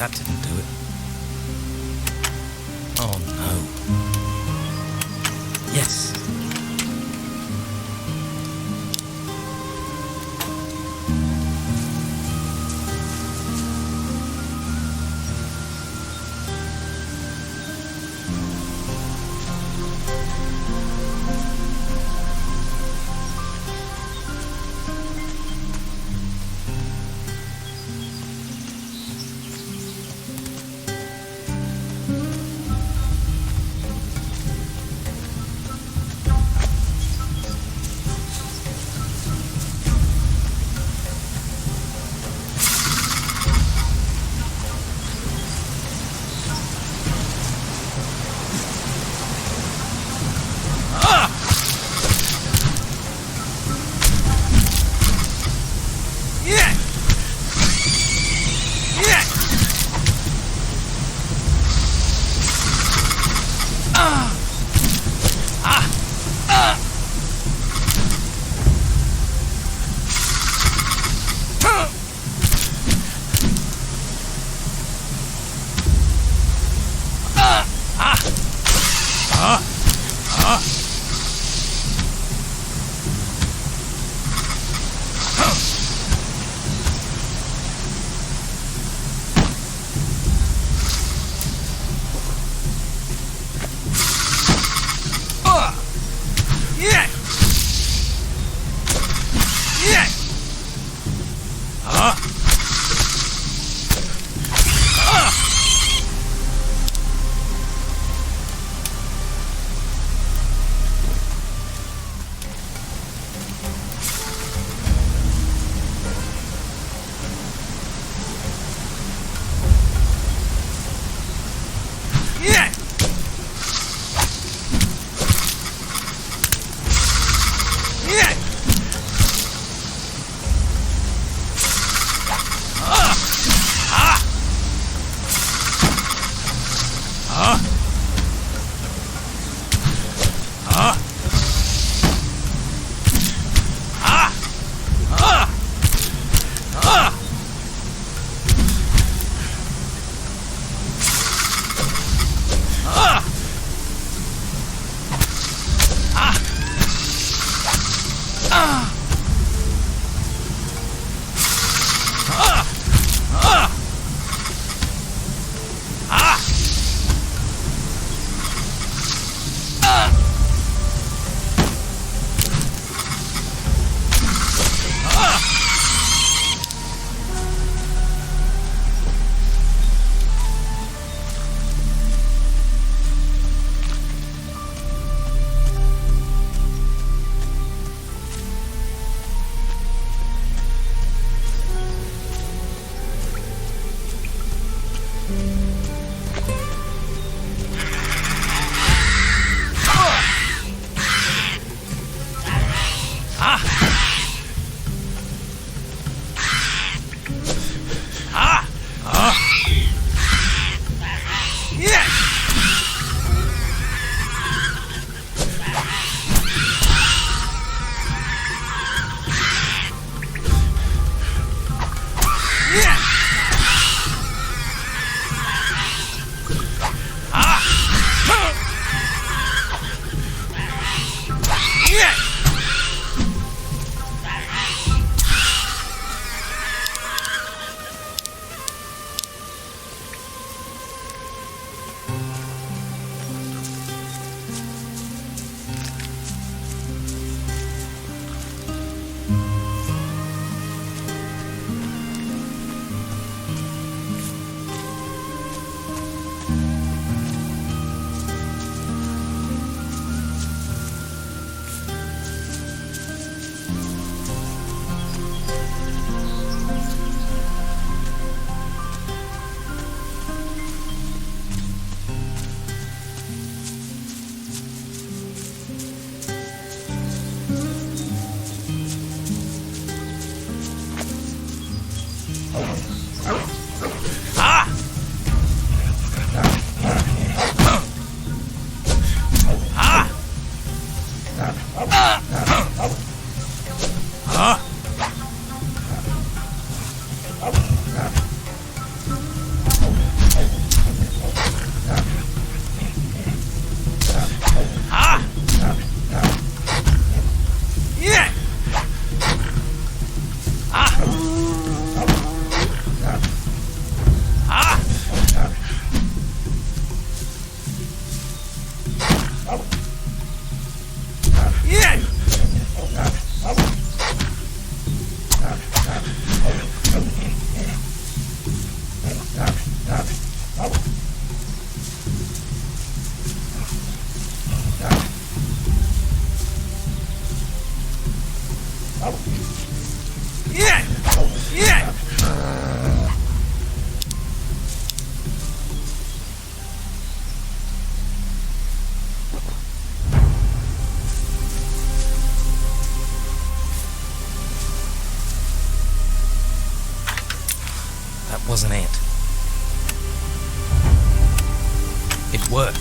That didn't do it. Oh no. Yes. Yeah! Yeah! Yeah! That wasn't it. It worked.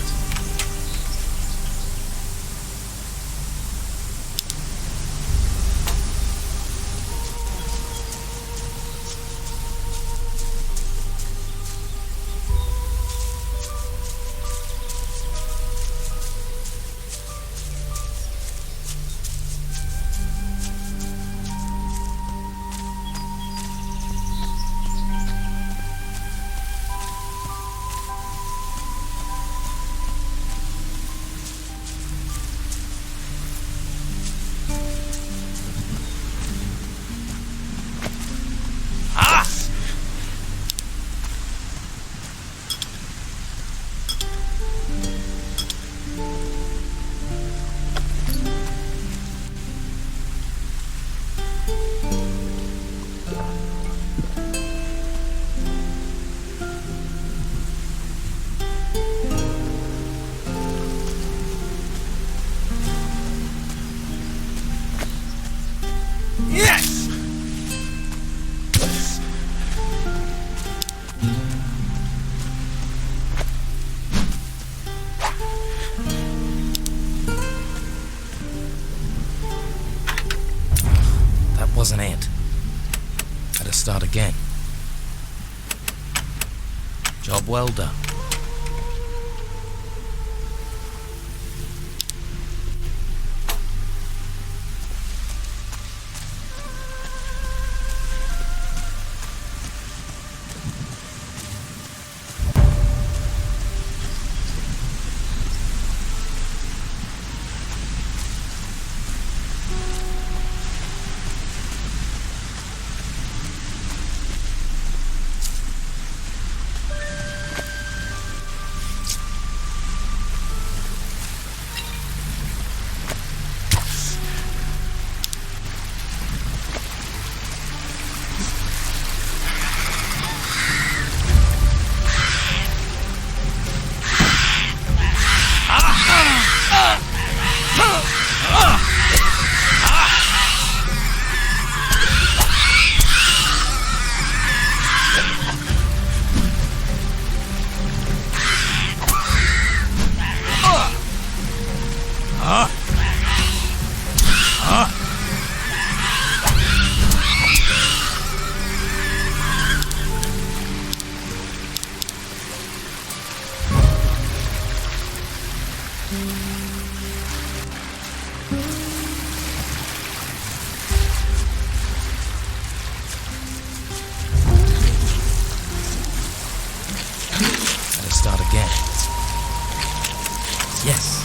Yes! That wasn't it. Had to start again. Job well done. Gotta start again. Yes.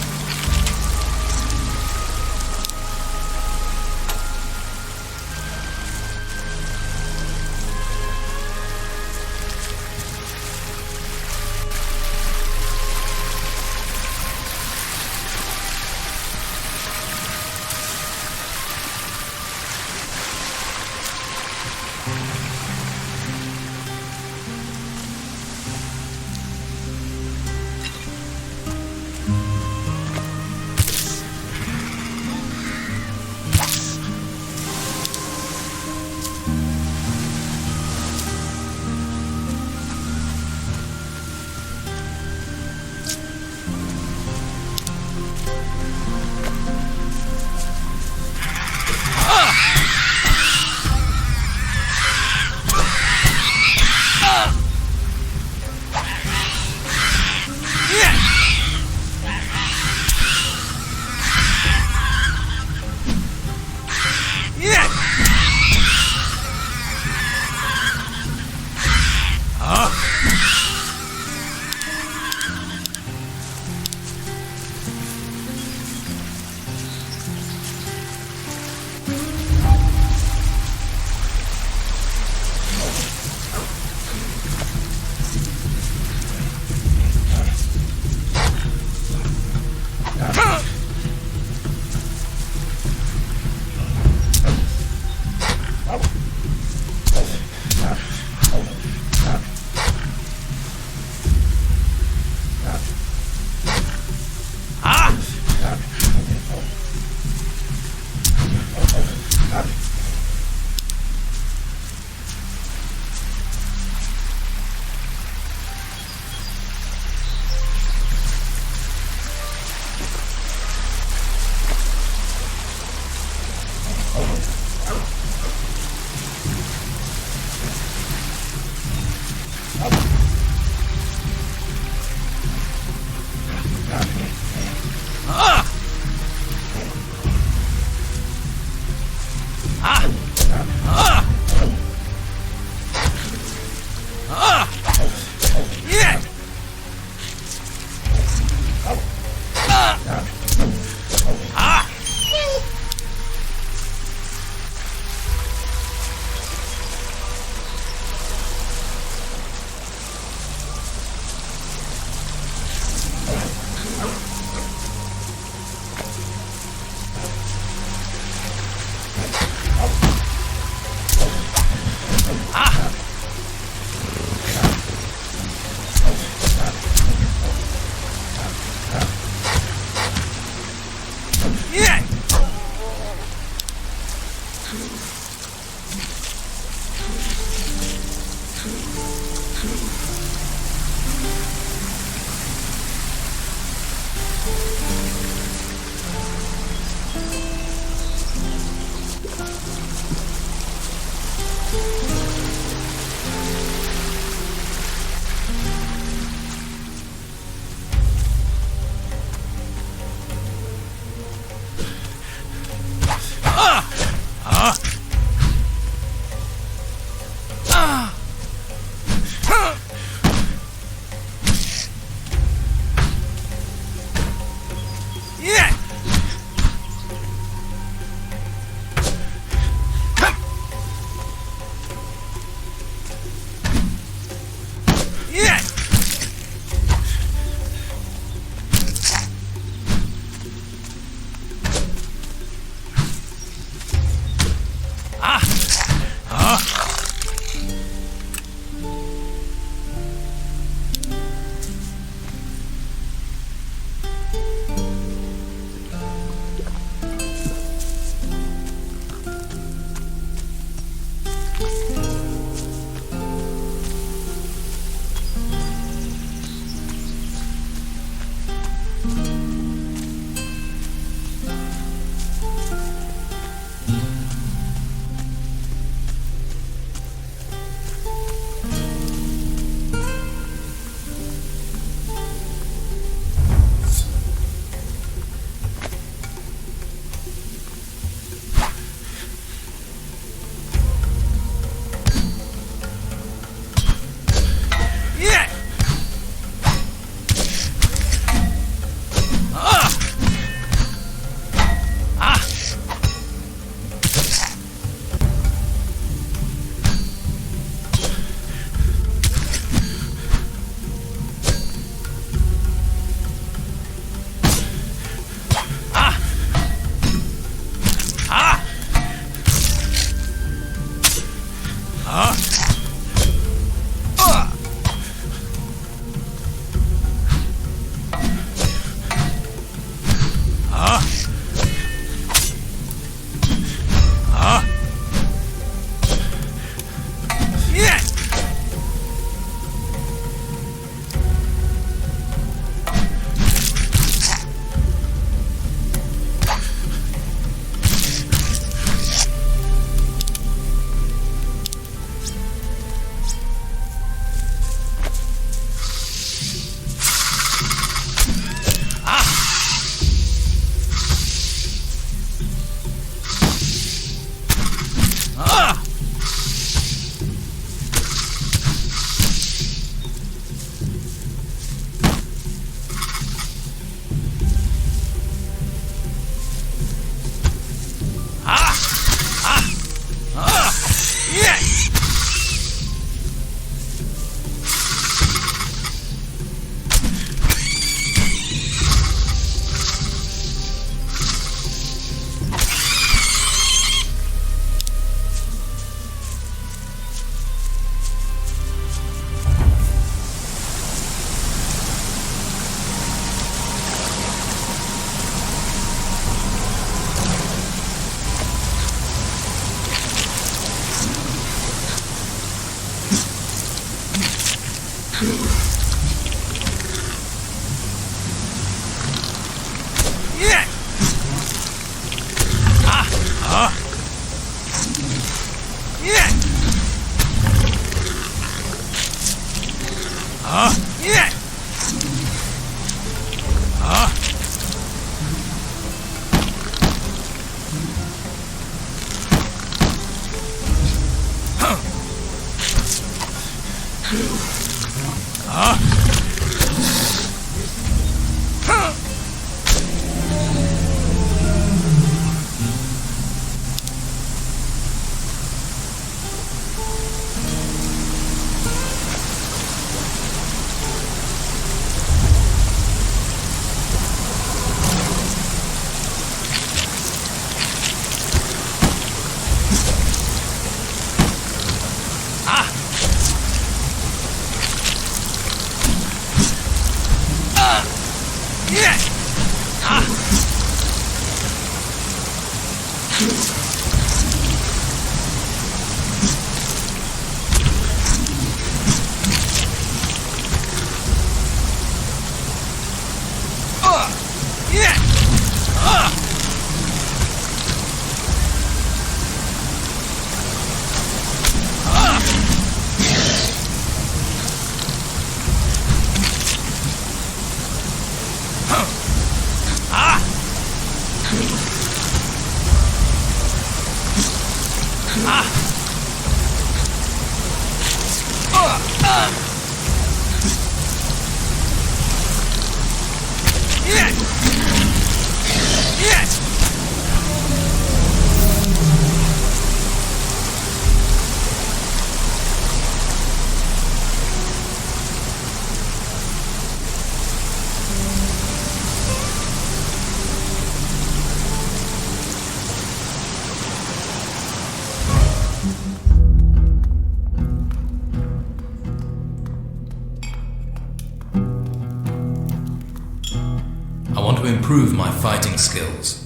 I want to improve my fighting skills.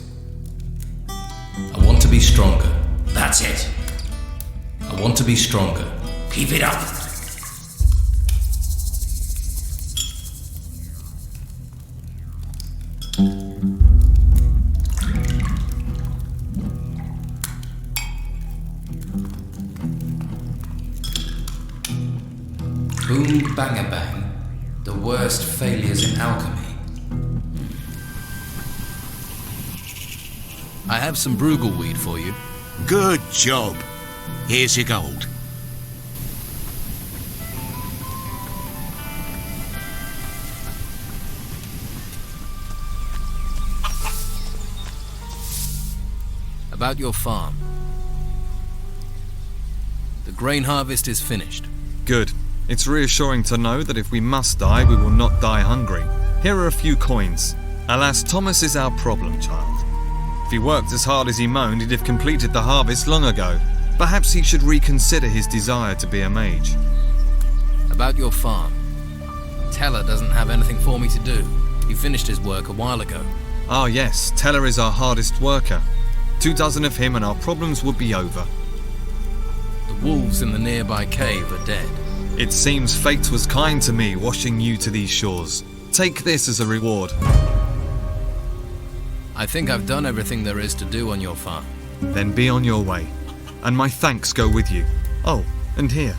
I want to be stronger. That's it. I want to be stronger. Keep it up. Boom bang bang. The worst failures in alchemy. I have some Brugal weed for you. Good job. Here's your gold. About your farm. The grain harvest is finished. Good. It's reassuring to know that if we must die, we will not die hungry. Here are a few coins. Alas, Thomas is our problem child. If he worked as hard as he moaned, he'd have completed the harvest long ago. Perhaps he should reconsider his desire to be a mage. About your farm. Teller doesn't have anything for me to do. He finished his work a while ago. Ah yes, Teller is our hardest worker. 24 of him and our problems would be over. The wolves in the nearby cave are dead. It seems fate was kind to me, washing you to these shores. Take this as a reward. I think I've done everything there is to do on your farm. Then be on your way. And my thanks go with you. Oh, and here.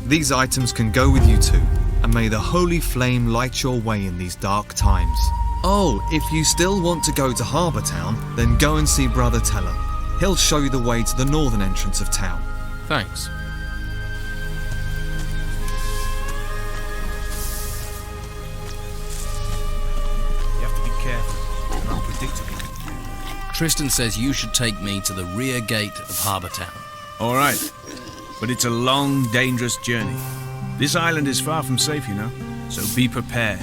These items can go with you too. And may the holy flame light your way in these dark times. Oh, if you still want to go to Harbour Town, then go and see Brother Teller. He'll show you the way to the northern entrance of town. Thanks. You have to be careful. They're unpredictable. Tristan says you should take me to the rear gate of Harbour Town. All right, but it's a long, dangerous journey. This island is far from safe, you know, so be prepared.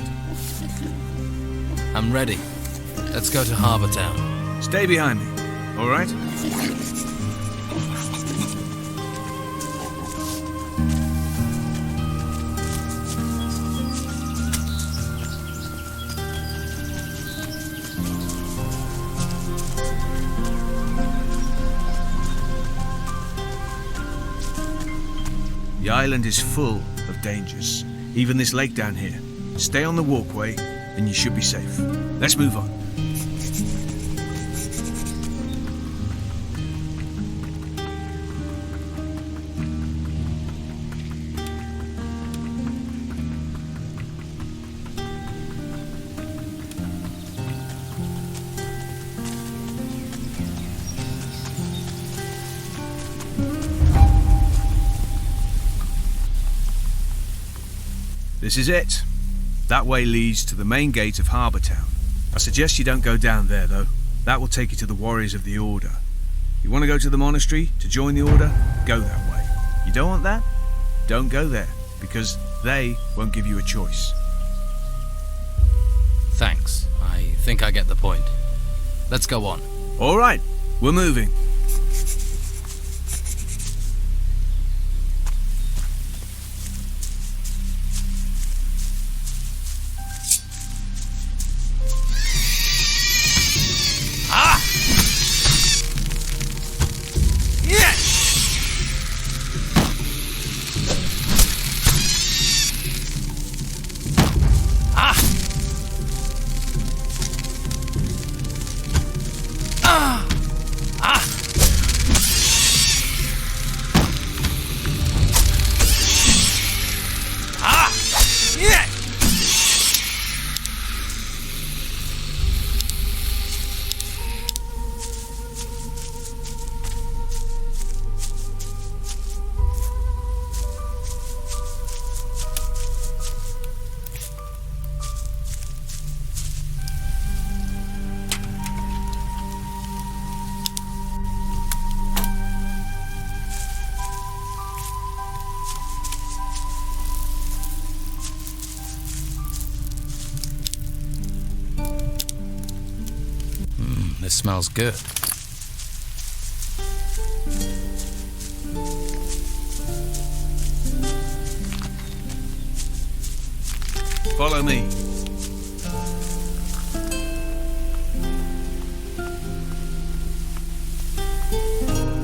I'm ready. Let's go to Harbour Town. Stay behind me, all right? The island is full of dangers, even this lake down here. Stay on the walkway and you should be safe. Let's move on. This is it. That way leads to the main gate of Harbour Town. I suggest you don't go down there, though. That will take you to the warriors of the Order. You want to go to the monastery to join the Order? Go that way. You don't want that? Don't go there, because they won't give you a choice. Thanks. I think I get the point. Let's go on. All right, we're moving. this smells good. Follow me.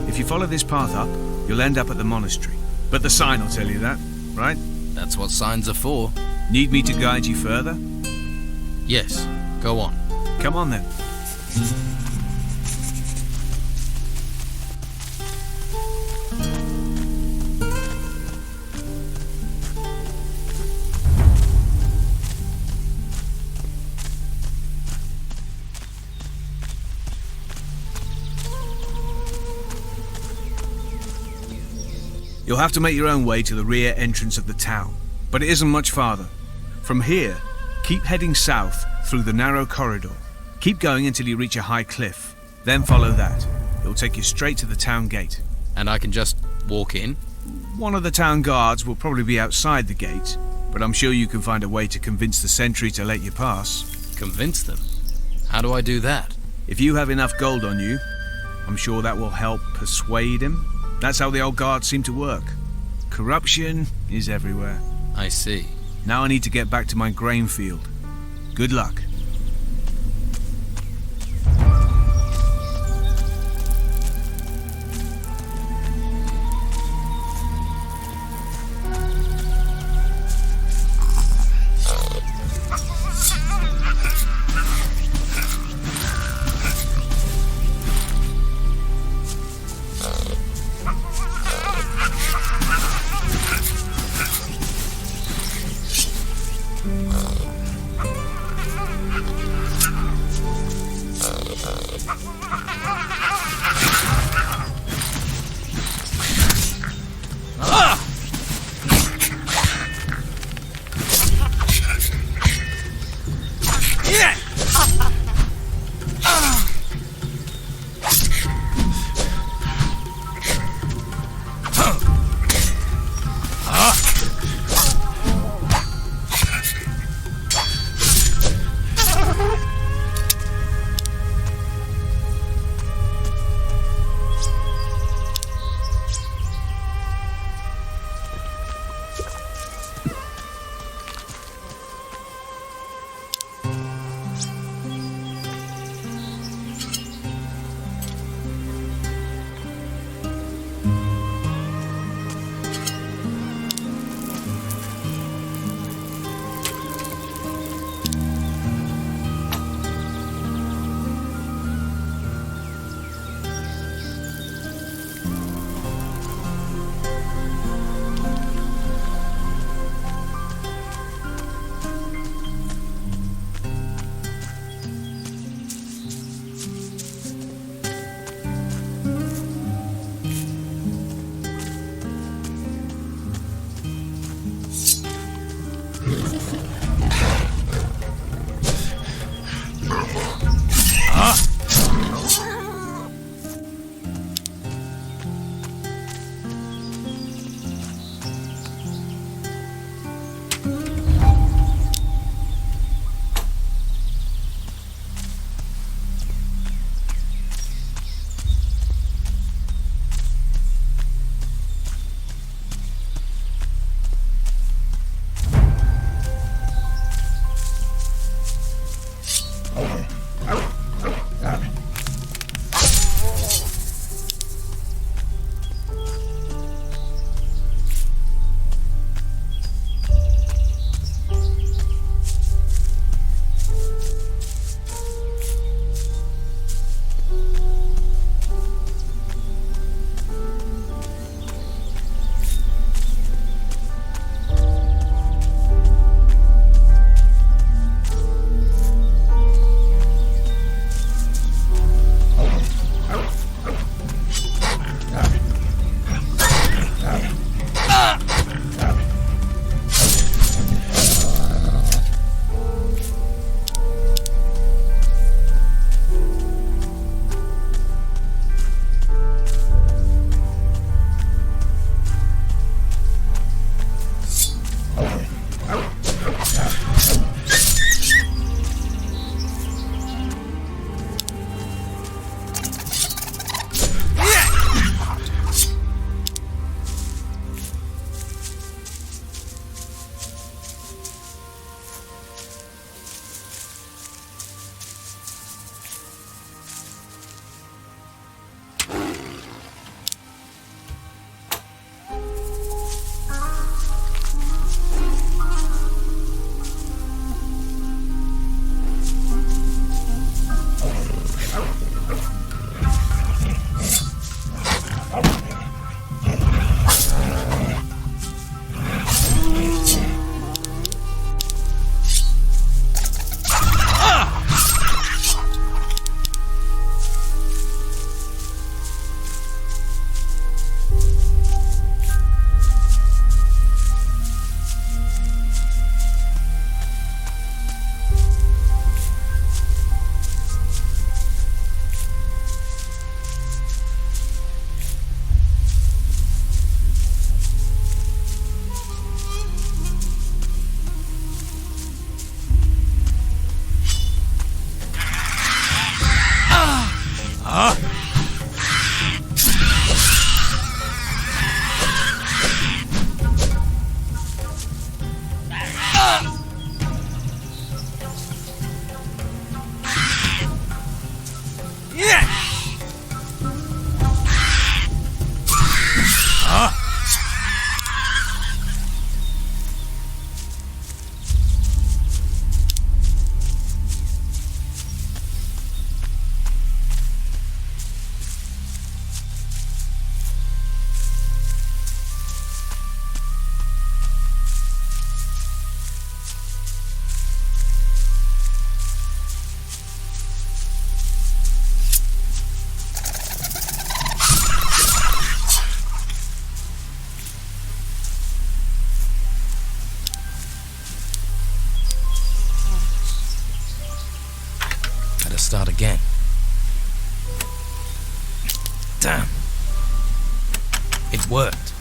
If you follow this path up, you'll end up at the monastery. But the sign will tell you that, right? That's what signs are for. Need me to guide you further? Yes, go on. Come on then. You'll have to make your own way to the rear entrance of the town, but it isn't much farther. From here, keep heading south through the narrow corridor. Keep going until you reach a high cliff, then follow that. It'll take you straight to the town gate. And I can just walk in? One of the town guards will probably be outside the gate, but I'm sure you can find a way to convince the sentry to let you pass. Convince them? How do I do that? If you have enough gold on you, I'm sure that will help persuade him. That's how the old guards seem to work. Corruption is everywhere. I see. Now I need to get back to my grain field. Good luck. Start again. Damn. It's worked.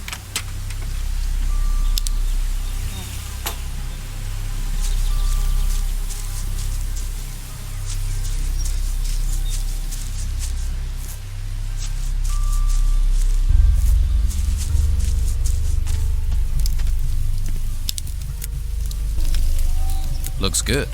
Looks good.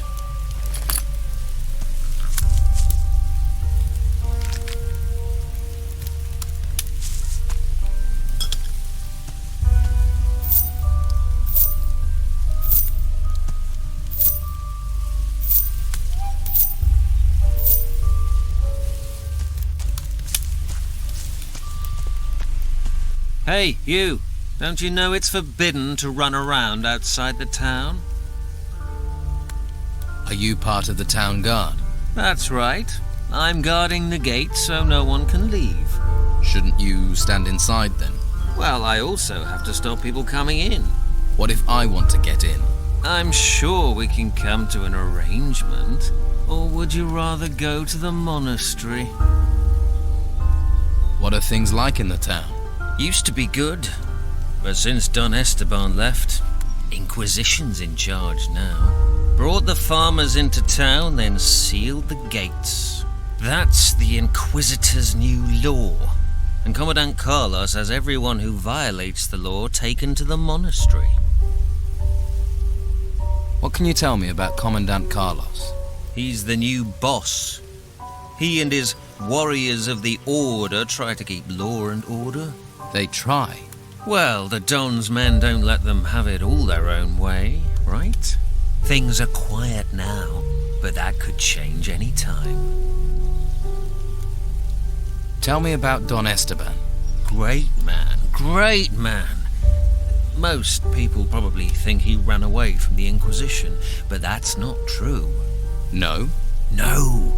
Hey, you! Don't you know it's forbidden to run around outside the town? Are you part of the town guard? That's right. I'm guarding the gate so no one can leave. Shouldn't you stand inside then? Well, I also have to stop people coming in. What if I want to get in? I'm sure we can come to an arrangement. Or would you rather go to the monastery? What are things like in the town? Used to be good, but since Don Esteban left, Inquisition's in charge now. Brought the farmers into town, then sealed the gates. That's the Inquisitor's new law. And Commandant Carlos has everyone who violates the law taken to the monastery. What can you tell me about Commandant Carlos? He's the new boss. He and his warriors of the Order try to keep law and order. They try. Well, the Don's men don't let them have it all their own way, right? Things are quiet now, but that could change any time. Tell me about Don Esteban. Great man, great man. Most people probably think he ran away from the Inquisition, but that's not true. No? No.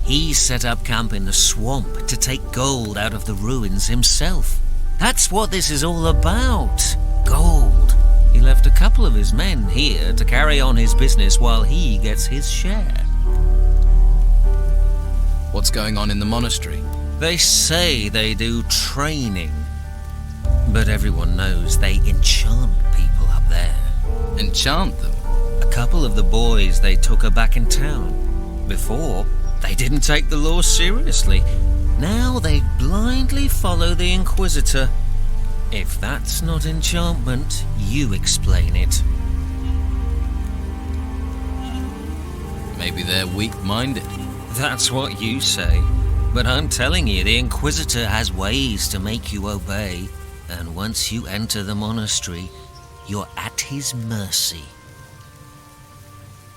He set up camp in the swamp to take gold out of the ruins himself. That's what this is all about. Gold. He left a couple of his men here to carry on his business while he gets his share. What's going on in the monastery? They say they do training, but everyone knows they enchant people up there. Enchant them? A couple of the boys they took are back in town. Before, they didn't take the law seriously. Now they blindly follow the Inquisitor. If that's not enchantment, you explain it. Maybe they're weak-minded. That's what you say. But I'm telling you, the Inquisitor has ways to make you obey. And once you enter the monastery, you're at his mercy.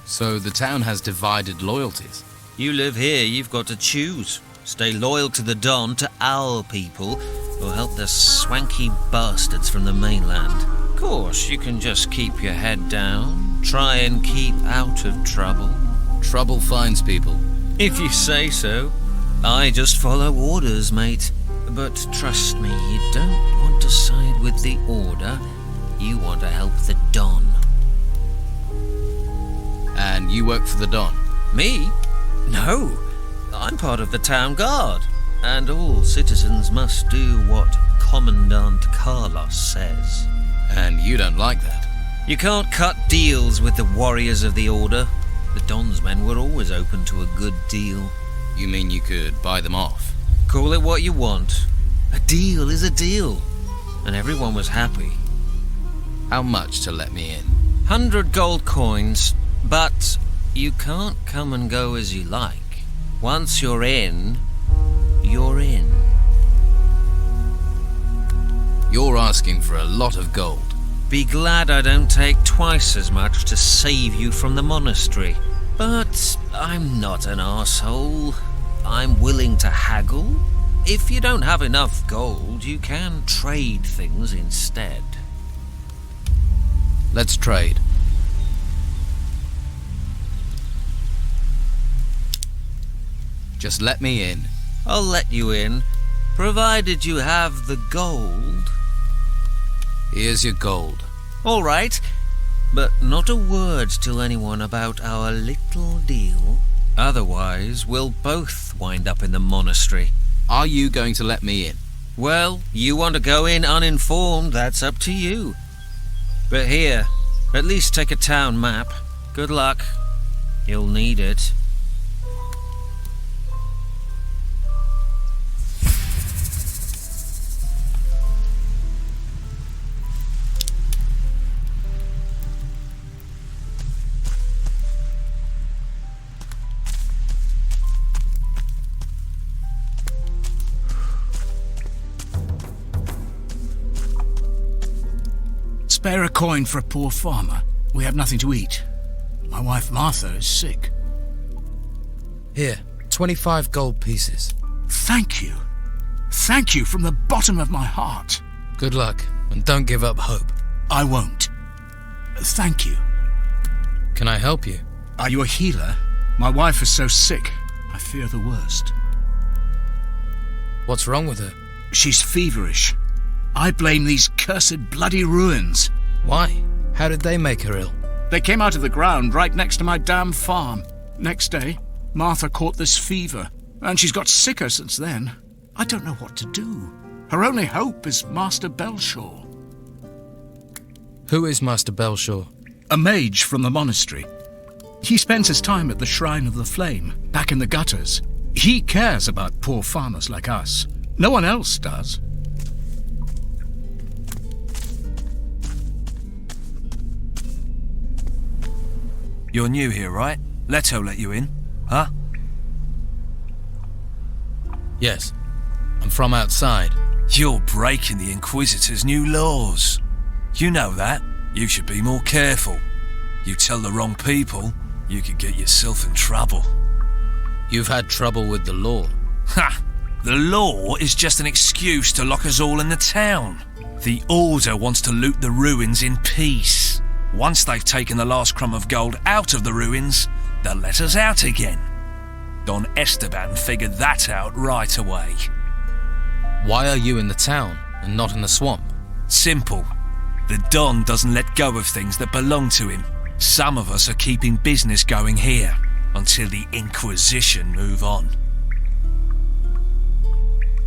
So the town has divided loyalties. You live here, you've got to choose. Stay loyal to the Don, to our people, or help the swanky bastards from the mainland. Of course, you can just keep your head down, try and keep out of trouble. Trouble finds people. If you say so. I just follow orders, mate. But trust me, you don't want to side with the Order. You want to help the Don. And you work for the Don? Me? No. I'm part of the town guard. And all citizens must do what Commandant Carlos says. And you don't like that? You can't cut deals with the warriors of the Order. The Don's men were always open to a good deal. You mean you could buy them off? Call it what you want. A deal is a deal. And everyone was happy. How much to let me in? 100 gold coins, but you can't come and go as you like. Once you're in, you're in. You're asking for a lot of gold. Be glad I don't take twice as much to save you from the monastery. But I'm not an arsehole. I'm willing to haggle. If you don't have enough gold, you can trade things instead. Let's trade. Just let me in. I'll let you in, provided you have the gold. Here's your gold. All right, but not a word to anyone about our little deal. Otherwise, we'll both wind up in the monastery. Are you going to let me in? Well, you want to go in uninformed, that's up to you. But here, at least take a town map. Good luck. You'll need it. Spare a coin for a poor farmer. We have nothing to eat. My wife Martha is sick. Here, 25 gold pieces. Thank you. Thank you from the bottom of my heart. Good luck, and don't give up hope. I won't. Thank you. Can I help you? Are you a healer? My wife is so sick. I fear the worst. What's wrong with her? She's feverish. I blame these cursed bloody ruins. Why? How did they make her ill? They came out of the ground right next to my damn farm. Next day, Martha caught this fever, and she's got sicker since then. I don't know what to do. Her only hope is Master Belshaw. Who is Master Belshaw? A mage from the monastery. He spends his time at the Shrine of the Flame, back in the gutters. He cares about poor farmers like us. No one else does. You're new here, right? Leto let you in, huh? Yes. I'm from outside. You're breaking the Inquisitor's new laws. You know that. You should be more careful. You tell the wrong people, you could get yourself in trouble. You've had trouble with the law. Ha! The law is just an excuse to lock us all in the town. The Order wants to loot the ruins in peace. Once they've taken the last crumb of gold out of the ruins, they'll let us out again. Don Esteban figured that out right away. Why are you in the town and not in the swamp? Simple. The Don doesn't let go of things that belong to him. Some of us are keeping business going here until the Inquisition move on.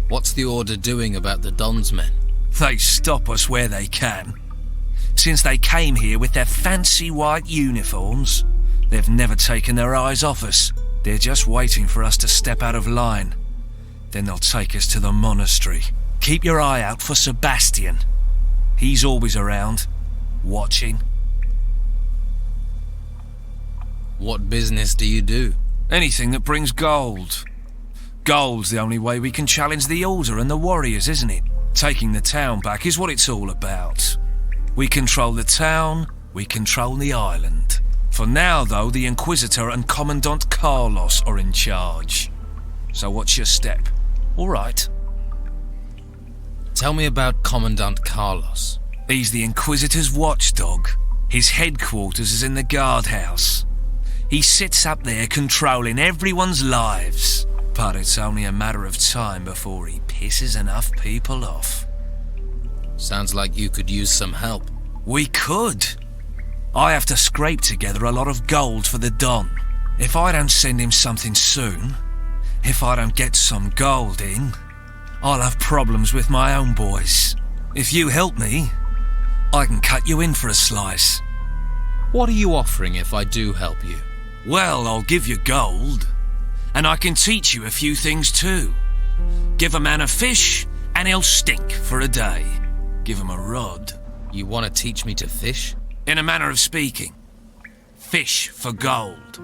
What's the Order doing about the Don's men? They stop us where they can. Since they came here with their fancy white uniforms, they've never taken their eyes off us. They're just waiting for us to step out of line. Then they'll take us to the monastery. Keep your eye out for Sebastian. He's always around, watching. What business do you do? Anything that brings gold. Gold's the only way we can challenge the Order and the warriors, isn't it? Taking the town back is what it's all about. We control the town, we control the island. For now, though, the Inquisitor and Commandant Carlos are in charge. So what's your step? All right. Tell me about Commandant Carlos. He's the Inquisitor's watchdog. His headquarters is in the guardhouse. He sits up there controlling everyone's lives. But it's only a matter of time before he pisses enough people off. Sounds like you could use some help. We could. I have to scrape together a lot of gold for the Don. If I don't send him something soon, if I don't get some gold in, I'll have problems with my own boys. If you help me, I can cut you in for a slice. What are you offering if I do help you? Well, I'll give you gold, And I can teach you a few things too. Give a man a fish, and he'll stink for a day. Give him a rod. You want to teach me to fish? In a manner of speaking. Fish for gold.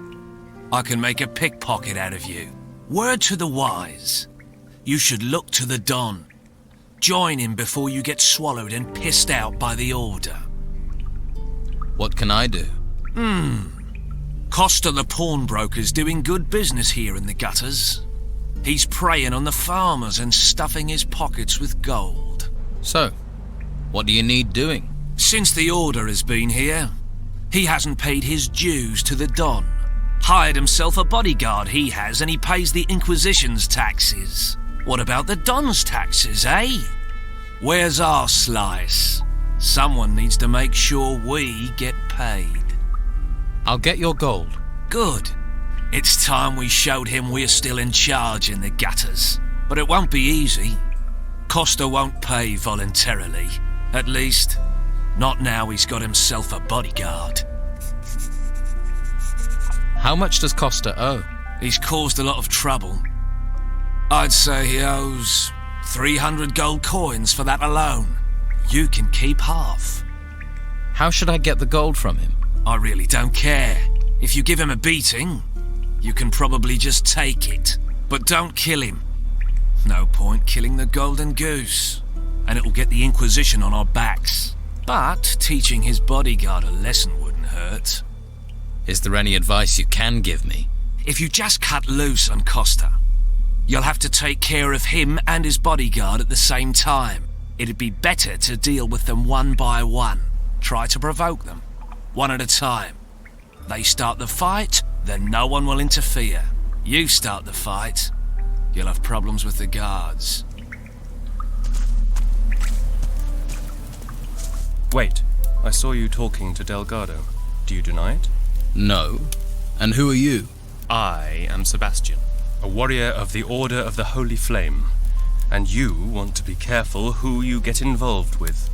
I can make a pickpocket out of you. Word to the wise. You should look to the Don. Join him before you get swallowed and pissed out by the Order. What can I do? Costa the pawnbroker's doing good business here in the gutters. He's preying on the farmers and stuffing his pockets with gold. So, what do you need doing? Since the Order has been here, he hasn't paid his dues to the Don. Hired himself a bodyguard, he has, and he pays the Inquisition's taxes. What about the Don's taxes, eh? Where's our slice? Someone needs to make sure we get paid. I'll get your gold. Good. It's time we showed him we're still in charge in the gutters. But it won't be easy. Costa won't pay voluntarily. At least, not now he's got himself a bodyguard. How much does Costa owe? He's caused a lot of trouble. I'd say he owes 300 gold coins for that alone. You can keep half. How should I get the gold from him? I really don't care. If you give him a beating, you can probably just take it. But don't kill him. No point killing the golden goose. And it'll get the Inquisition on our backs. But teaching his bodyguard a lesson wouldn't hurt. Is there any advice you can give me? If you just cut loose on Costa, you'll have to take care of him and his bodyguard at the same time. It'd be better to deal with them one by one. Try to provoke them, one at a time. They start the fight, then no one will interfere. You start the fight, you'll have problems with the guards. Wait, I saw you talking to Delgado. Do you deny it? No. And who are you? I am Sebastian, a warrior of the Order of the Holy Flame. And you want to be careful who you get involved with.